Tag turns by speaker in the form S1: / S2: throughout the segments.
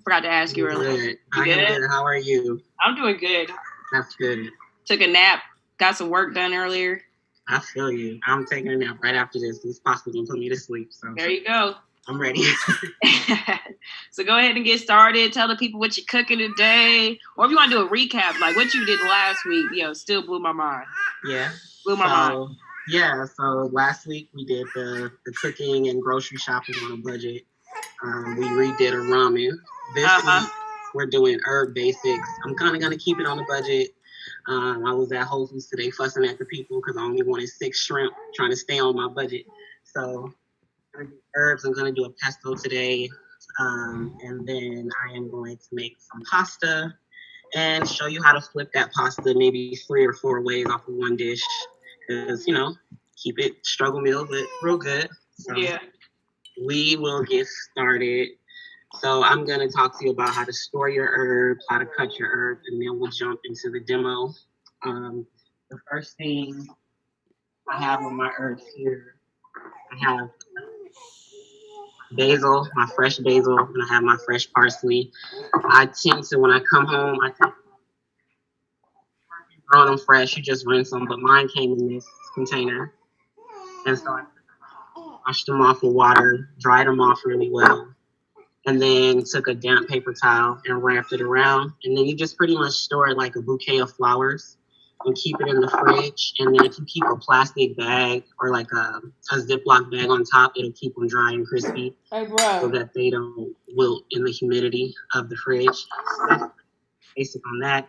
S1: Forgot to ask you earlier.
S2: Good. I am good. How are you?
S1: I'm doing good.
S2: That's good.
S1: Took a nap. Got some work done earlier.
S2: I feel you. I'm taking a nap right after this. This pasta gonna put me to sleep. So
S1: there you go.
S2: I'm ready.
S1: So go ahead and get started. Tell the people what you're cooking today, or if you want to do a recap, like what you did last week. Still blew my mind.
S2: Yeah.
S1: Blew my mind.
S2: Yeah. So last week we did the cooking and grocery shopping on a budget. We redid a ramen. This week we're doing herb basics. I'm kind of gonna keep it on the budget. I was at Whole Foods today fussing at the people because I only wanted 6 shrimp, trying to stay on my budget. So herbs. I'm going to do a pesto today. And then I am going to make some pasta and show you how to flip that pasta maybe 3 or 4 ways off of one dish. Because, keep it struggle meal, but real good. So we will get started. So I'm going to talk to you about how to store your herbs, how to cut your herbs, and then we'll jump into the demo. The first thing I have on my herbs here, I have basil, my fresh basil, and I have my fresh parsley. I tend to, when I come home, I tend to grow them fresh. You just rinse them, but mine came in this container. And so I washed them off with water, dried them off really well, and then took a damp paper towel and wrapped it around. And then you just pretty much store it like a bouquet of flowers and keep it in the fridge. And then if you keep a plastic bag or like a Ziploc bag on top, it'll keep them dry and crispy so that they don't wilt in the humidity of the fridge. So that's basic on that.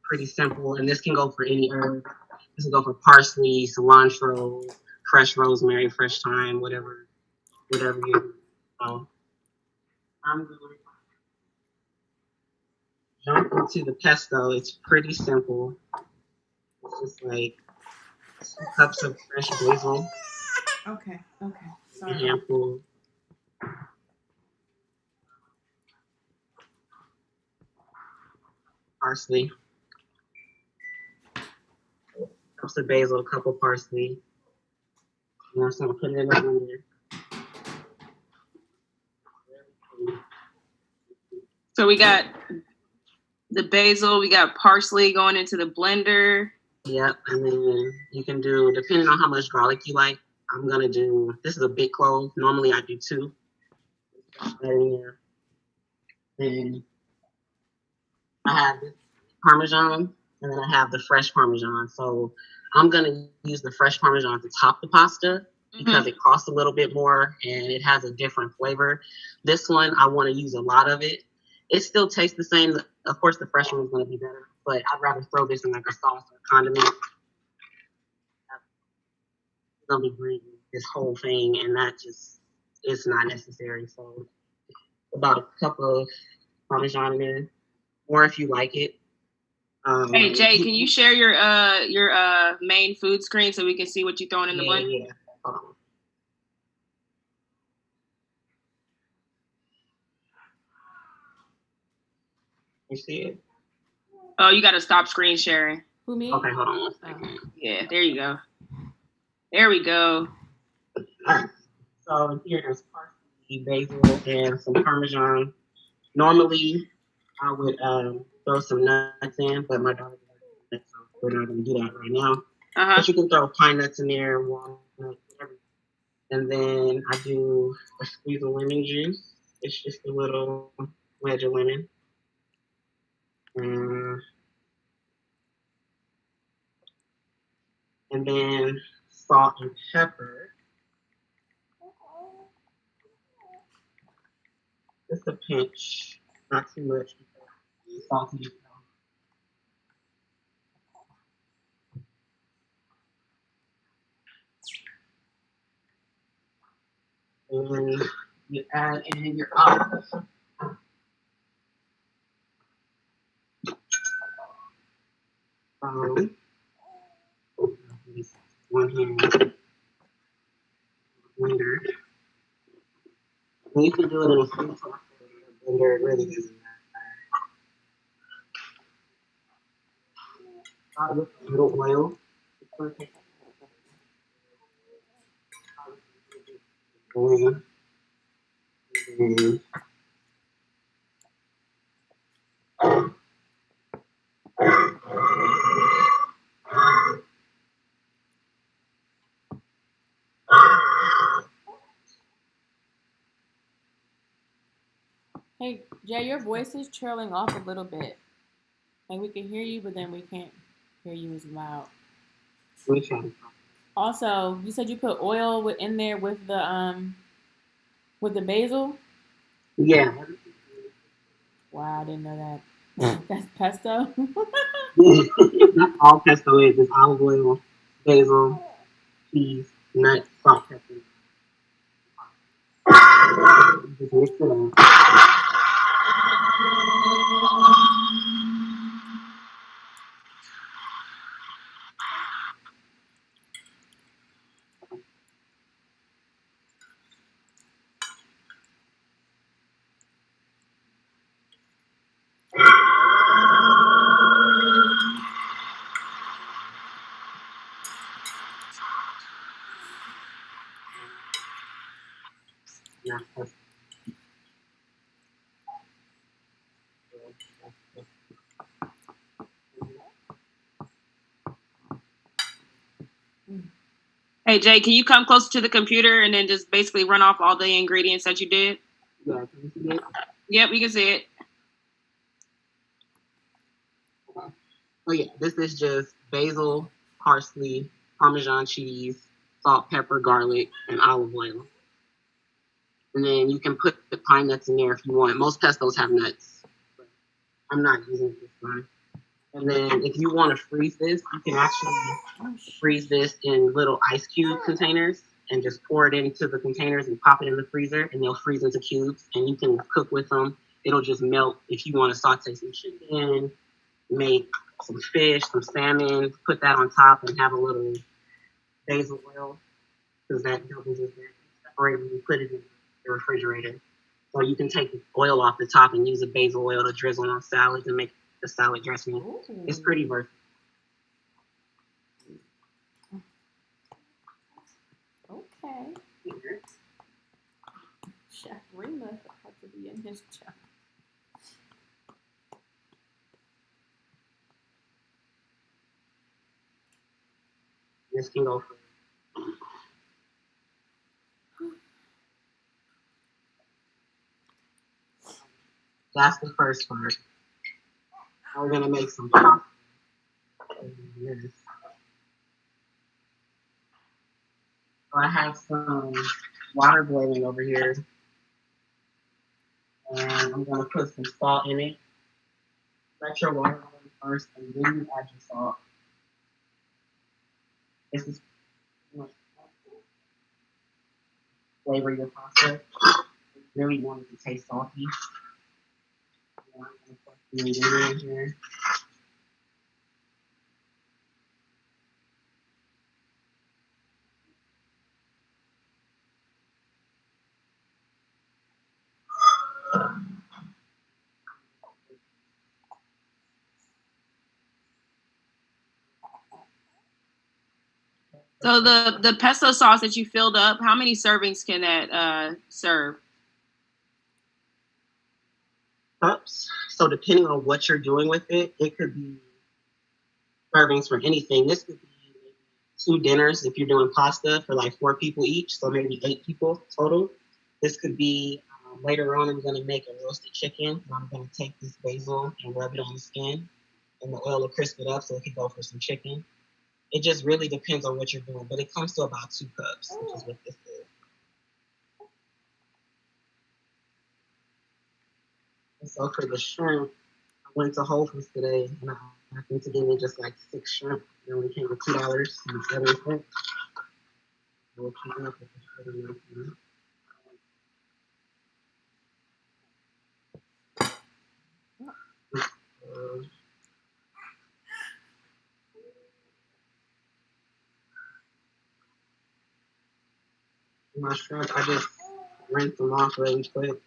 S2: Pretty simple. And this can go for any herb. This can go for parsley, cilantro, fresh rosemary, fresh thyme, whatever you know. I'm going to jump into the pesto. It's pretty simple. It's just like 2 cups of fresh basil.
S3: Okay. Sorry.
S2: A handful. Parsley. Cups of basil, a cup of parsley. And I'm just gonna put it in the blender.
S1: So we got the basil, we got parsley going into the blender.
S2: Yep, and then you can do, depending on how much garlic you like, I'm gonna do, this is a big clove. Normally I do 2. Then I have this Parmesan, and then I have the fresh Parmesan. So I'm gonna use the fresh Parmesan to top the pasta because it costs a little bit more and it has a different flavor. This one, I want to use a lot of it. It still tastes the same. Of course, the fresh one is going to be better, but I'd rather throw this in like a sauce or condiment. It's going to be greasy, this whole thing, and that just, it's not necessary. So about a cup of Parmesan in there, or if you like it.
S1: Hey, Jay, can you share your main food screen so we can see what you're throwing in the blender?
S2: Yeah. Hold on. You see it?
S1: Oh, you got to stop screen sharing.
S3: Who, me?
S2: Okay, hold on 1 second.
S1: Yeah, there you go. There we go.
S2: All right. So here there's parsley, basil, and some Parmesan. Normally, I would throw some nuts in, but my daughter doesn't, so we're not going to do that right now. But you can throw pine nuts in there, walnuts, everything. And then I do a squeeze of lemon juice. It's just a little wedge of lemon. And then salt and pepper. Just a pinch, not too much because salty. And you add in your olives. One hand blender. And you can do it in a food processor blender. It really doesn't matter. Start with a little oil. And
S3: Hey, Jay, your voice is trailing off a little bit. Like we can hear you, but then we can't hear you as loud.
S2: Which one?
S3: Also, you said you put oil in there with the basil.
S2: Yeah.
S3: Wow, I didn't know that. That's pesto.
S2: That's all pesto is. It's olive oil, basil, cheese, nuts, salt, pepper. Just mix it up. Yeah, that's
S1: Hey Jay, can you come closer to the computer and then just basically run off all the ingredients that you did?
S2: yeah. Can you see it?
S1: Yep, we can see it.
S2: Okay. So yeah, this is just basil, parsley, Parmesan cheese, salt, pepper, garlic, and olive oil. And then you can put the pine nuts in there if you want. Most pestos have nuts, but I'm not using it this time. And then if you want to freeze this, you can actually freeze this in little ice cube containers and just pour it into the containers and pop it in the freezer, and they'll freeze into cubes, and you can cook with them. It'll just melt. If you want to saute some chicken, make some fish, some salmon, put that on top, and have a little basil oil, because that doubles as that. Separate when you put it in the refrigerator. So you can take the oil off the top and use a basil oil to drizzle on salads and make the salad dressing.
S3: Ooh.
S2: It's pretty versatile.
S3: Okay. Chef Rima had to be in his job.
S2: This can go for That's the first part. Now we're gonna make some pasta. So I have some water boiling over here, and I'm gonna put some salt in it. Let your water boil first, and then you add your salt. This is flavor your pasta. You really want it to taste salty. I'm gonna put the ingredient here.
S1: So the pesto sauce that you filled up, how many servings can that serve?
S2: Cups. So depending on what you're doing with it, it could be servings for anything. This could be maybe 2 dinners if you're doing pasta for like 4 people each, so maybe 8 people total. This could be later on. I'm gonna make a roasted chicken. I'm gonna take this basil and rub it on the skin, and the oil will crisp it up so it could go for some chicken. It just really depends on what you're doing, but it comes to about 2 cups, which is what this is. And so for the shrimp, I went to Whole Foods today, and I happened to give me just like 6 shrimp. It only came with $2.70. We'll keep up with this. My shrimp, I just rinse them off really quick.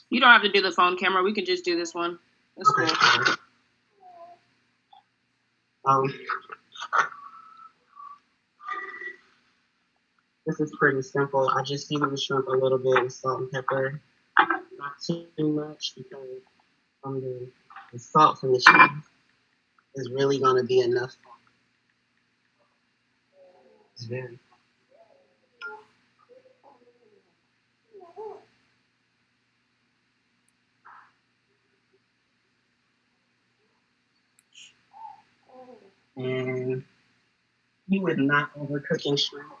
S1: You don't have to do the phone camera. We can just do this one. That's
S2: Okay.
S1: cool.
S2: This is pretty simple. I just season the shrimp a little bit with salt and pepper. Not too much because from the salt from the cheese is really going to be enough. It's very key with not overcooking shrimp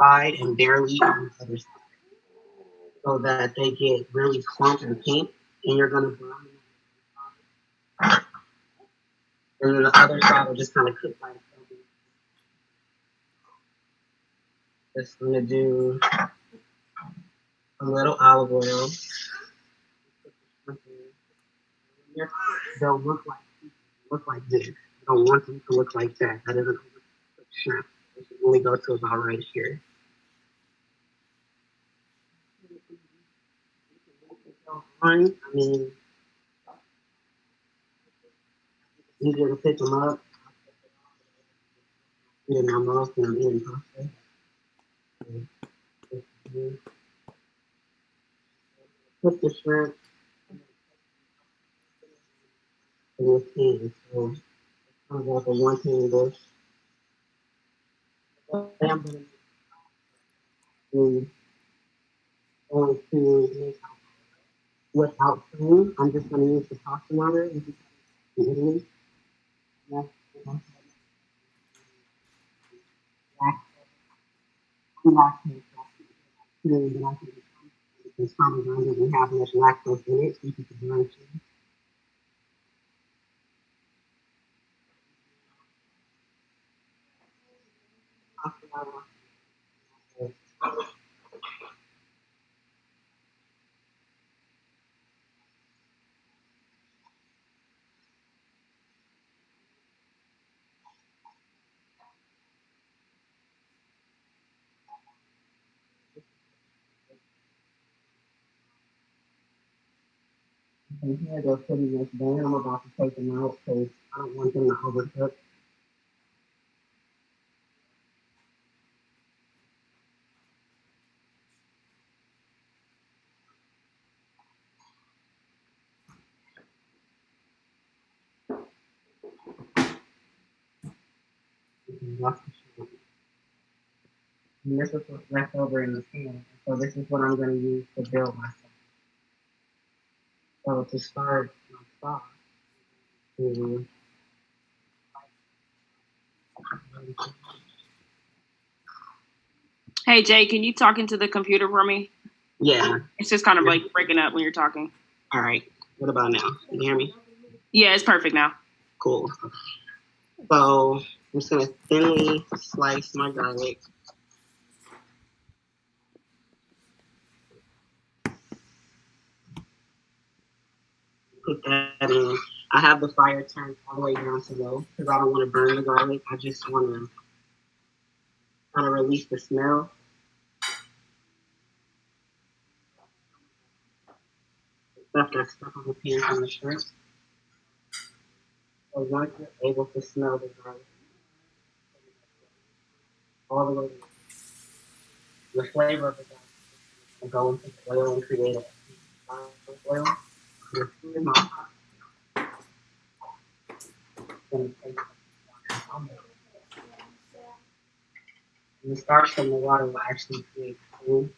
S2: side and barely on the other side, so that they get really plump and pink, and you're gonna brown them. And then the other side will just kind of cook by itself. Just gonna do a little olive oil. They'll look like this. You don't want them to look like that. That doesn't overcook shrimp. They should only go to about right here. I mean, easier to pick them up. Eat in my mouth and I'm eating pasta. Put the shrimp in this pan. So it's kind of like a one pan dish. I'm going to make without cream. I'm just going to use the pasta water in Italy. That's lactose. But I think it's Parmesan doesn't have much lactose in it, so you can learn to. And here they're pretty much done. I'm about to take them out because I don't want them to overcook. And this is what's left over in the pan. So this is what I'm going to use to build my sauce. So to start my sauce,
S1: Hey Jay, can you talk into the computer for me?
S2: Yeah.
S1: It's just kind of like breaking up when you're talking.
S2: All right. What about now? Can you hear me?
S1: Yeah, it's perfect now.
S2: Cool. So I'm just going to thinly slice my garlic. Put that in. I have the fire turned all the way down to low because I don't want to burn the garlic. I just want to kind of release the smell. Stuff that's stuck on the pan from the shrimp. So once you're able to smell the garlic all the way, the flavor of the garlic will go into the oil and create a oil. Your food in my pot. And the starch from the water will actually create food.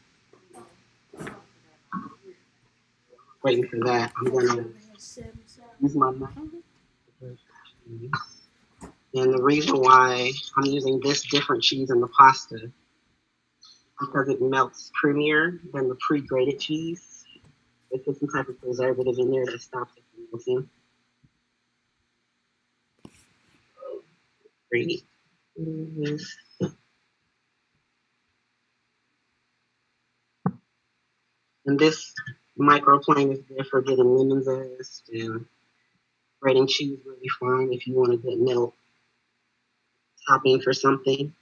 S2: Waiting for that, I'm going to use my knife. And the reason why I'm using this different cheese in the pasta because it melts creamier than the pre-grated cheese. They put some type of preservative in there that stops it from melting. Great. And this microplane is good for getting lemon zest and grating cheese really fine if you want a good melt topping for something.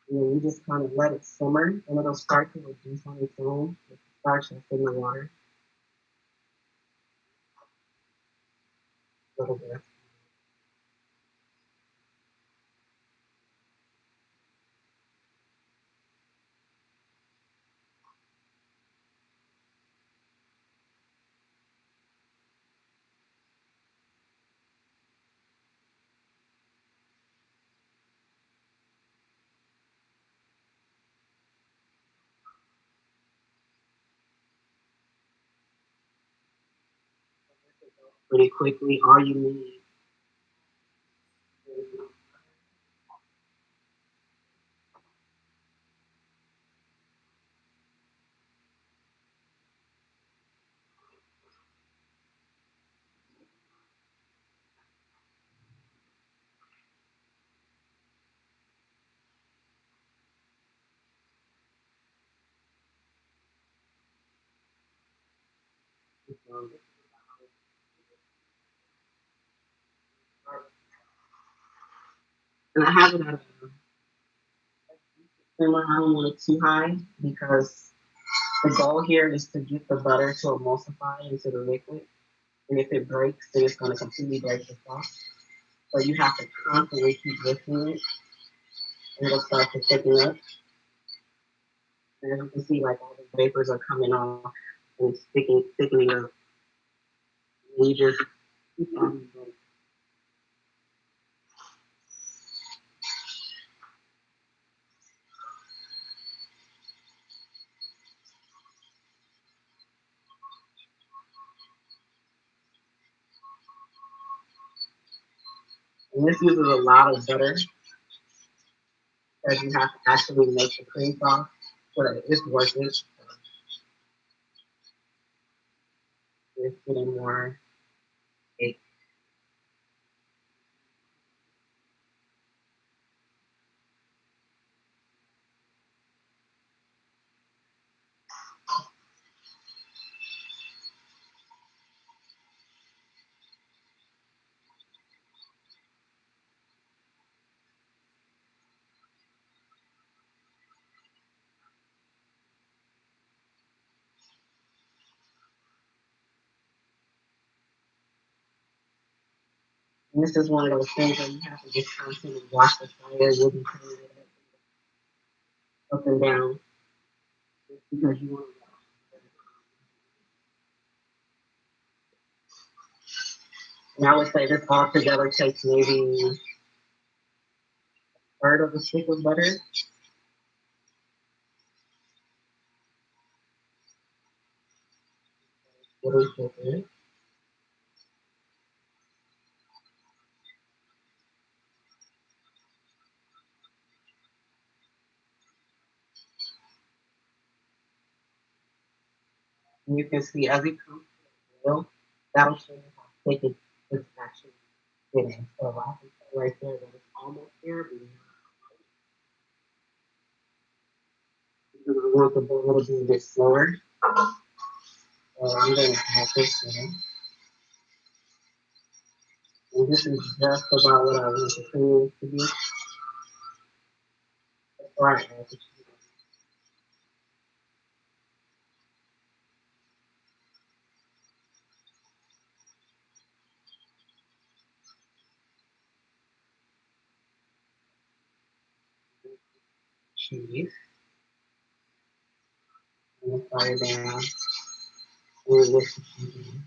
S2: And then you just kind of let it simmer and it'll start to reduce on its own with the starch that's in the water. A little bit. pretty quickly. All you need is um, and I have it at a simmer. I don't want it too high because the goal here is to get the butter to emulsify into the liquid. And if it breaks, then it's going to completely break the sauce. So you have to constantly keep lifting it, and it'll start to thicken up. And as you can see, like all the vapors are coming off and thickening up. And you just keep on going. And this uses a lot of butter because you have to actually make the cream sauce, but it's worth it. It's getting more cake. And this is one of those things where you have to just constantly watch the fire. You'll be turning it up and down because you want to. And I would say this all together takes maybe a third of a stick of butter. Really thick. And you can see as it comes to the boil, that'll show you how thick it's actually getting. So I can say right there that it's almost there, but because I want the boil to be a bit slower. So I'm going to add this in. And this is just about what I want the cream to be. Before I add the cheese. And the fire down. And mix the cheese in.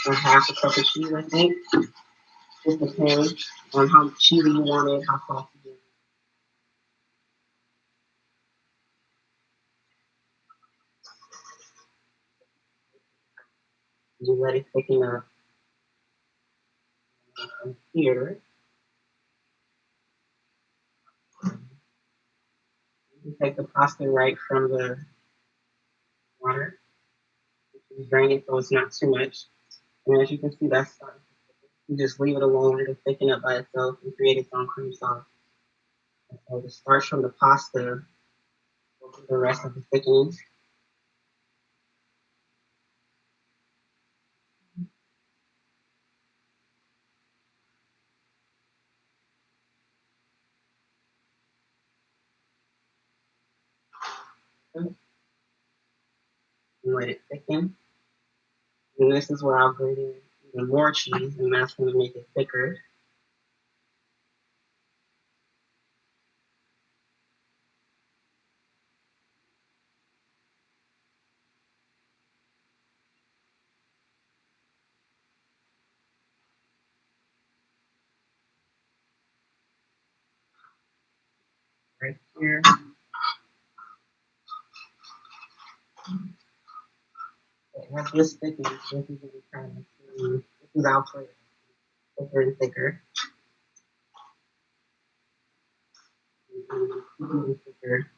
S2: And half a cup of cheese, I think. Just depends on how cheesy you want it, how saucy you want it. You let it thicken up. And here, you take the pasta right from the water. You drain it so it's not too much. And as you can see, that's starting. You just leave it alone, it'll thicken up by itself and create its own cream sauce. And so it starts from the pasta, go through the rest of the thickening. And let it thicken. And this is where I'll grate in and more cheese, and that's going to make it thicker. Right here. As this thickens, this is going to kind of see, this is Alfredo, thicker and thicker. And thicker.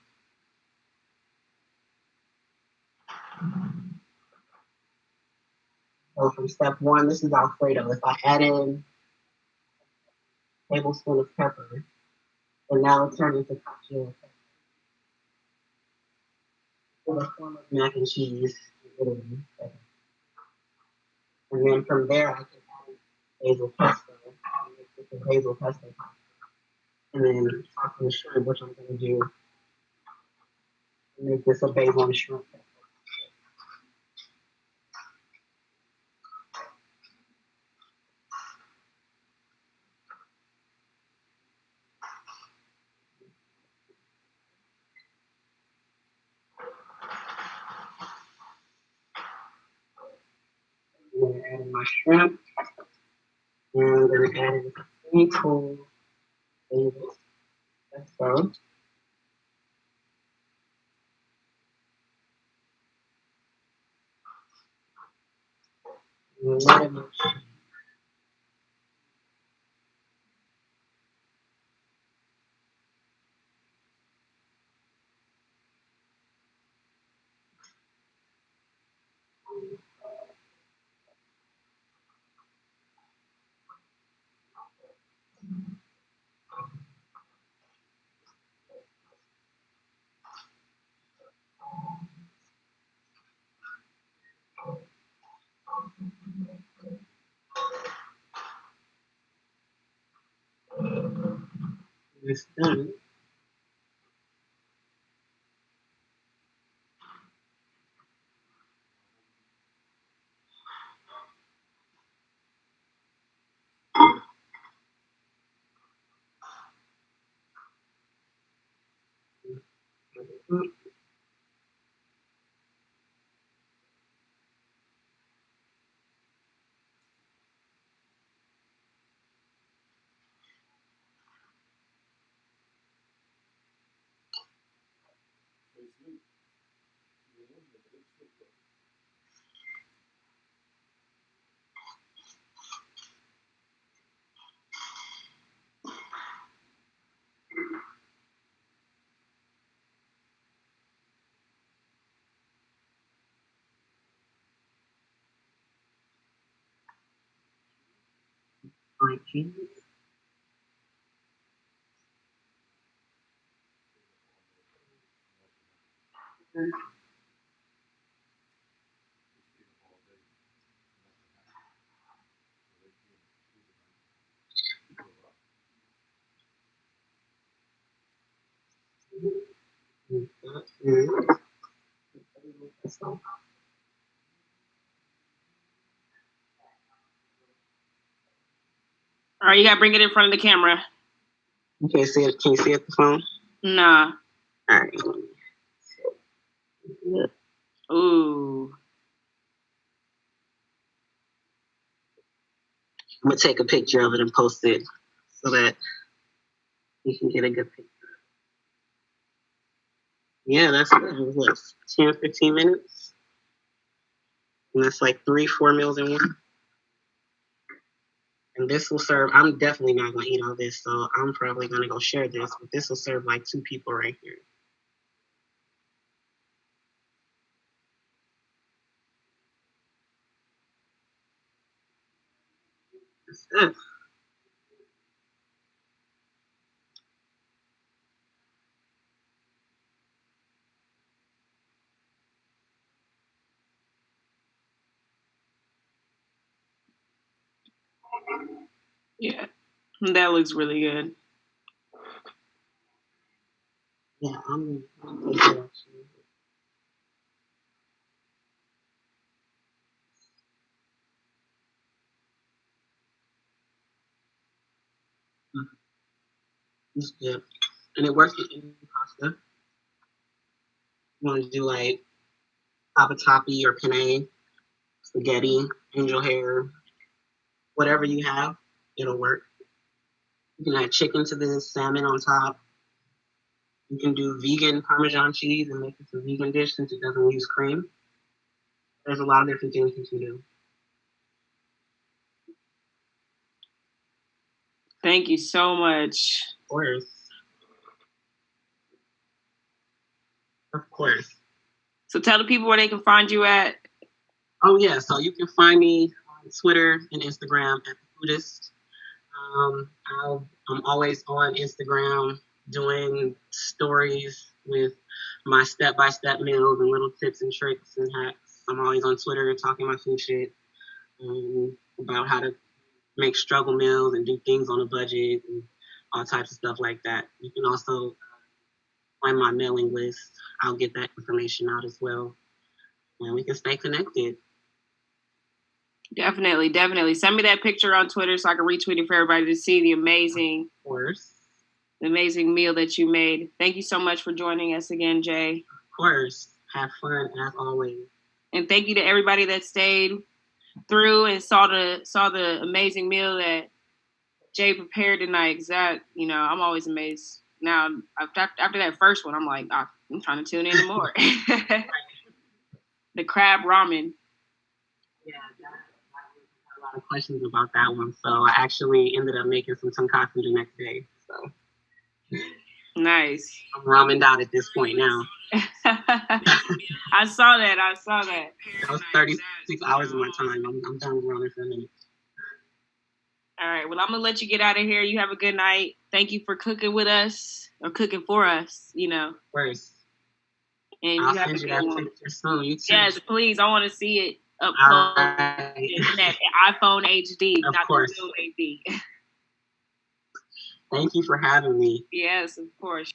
S2: So from step one, this is Alfredo. If I add in a tablespoon of pepper, and now it turns into cacio pepper. It's a form of mac and cheese in Italy. And then from there, I can add basil pesto. And make this a basil pesto pasta. And then talk to the shrimp, which I'm going to do. And make this a basil and shrimp pesto. I'm going to add in my shrimp. And I'm going to add in a teaspoon basil pesto. And a little bit of cheese. It's done. My cheese.
S1: All right, you gotta bring it in front of the camera.
S2: You can't see it. Can you see it, the phone?
S1: Nah.
S2: All right.
S1: Ooh.
S2: I'm gonna take a picture of it and post it so that you can get a good picture. Yeah, that's good. It was what, 10, 15 minutes? And that's like 3-4 meals in one. And this will serve, I'm definitely not gonna eat all this, so I'm probably gonna go share this, but this will serve like 2 people right here. That's it.
S1: Yeah. That looks really good.
S2: Yeah, I'm gonna take it actually. It's good. And it works with any pasta. You want to do like cavatappi or penne, spaghetti, angel hair, whatever you have, it'll work. You can add chicken to this, salmon on top. You can do vegan Parmesan cheese and make it a vegan dish since it doesn't use cream. There's a lot of different things you can do.
S1: Thank you so much.
S2: Of course. Of course.
S1: So tell the people where they can find you at.
S2: Oh, yeah. So you can find me on Twitter and Instagram at The Foodist. I'm always on Instagram doing stories with my step-by-step meals and little tips and tricks and hacks. I'm always on Twitter talking my food shit about how to make struggle meals and do things on a budget and all types of stuff like that. You can also find my mailing list. I'll get that information out as well. And we can stay connected.
S1: Definitely, definitely. Send me that picture on Twitter so I can retweet it for everybody to see the amazing meal that you made. Thank you so much for joining us again, Jay.
S2: Of course. Have fun as always.
S1: And thank you to everybody that stayed through and saw the amazing meal that Jay prepared tonight. I'm always amazed. Now after that first one, I'm like, I'm trying to tune in more. The crab ramen.
S2: Yeah, a lot of questions about that one, so I actually ended up making some tonkatsu the next day. So
S1: nice.
S2: I'm ramened out at this point now.
S1: I saw that.
S2: That was 36 hours of my time. I'm done with ramen for a minute.
S1: All right. Well, I'm gonna let you get out of here. You have a good night. Thank you for cooking with us or cooking for us. Of
S2: course.
S1: And
S2: I'll send you that picture soon. You too.
S1: Yes, please. I want to see it up close in that iPhone HD,
S2: of
S1: not
S2: course.
S1: the Zoom HD.
S2: Thank you for having me.
S1: Yes, of course.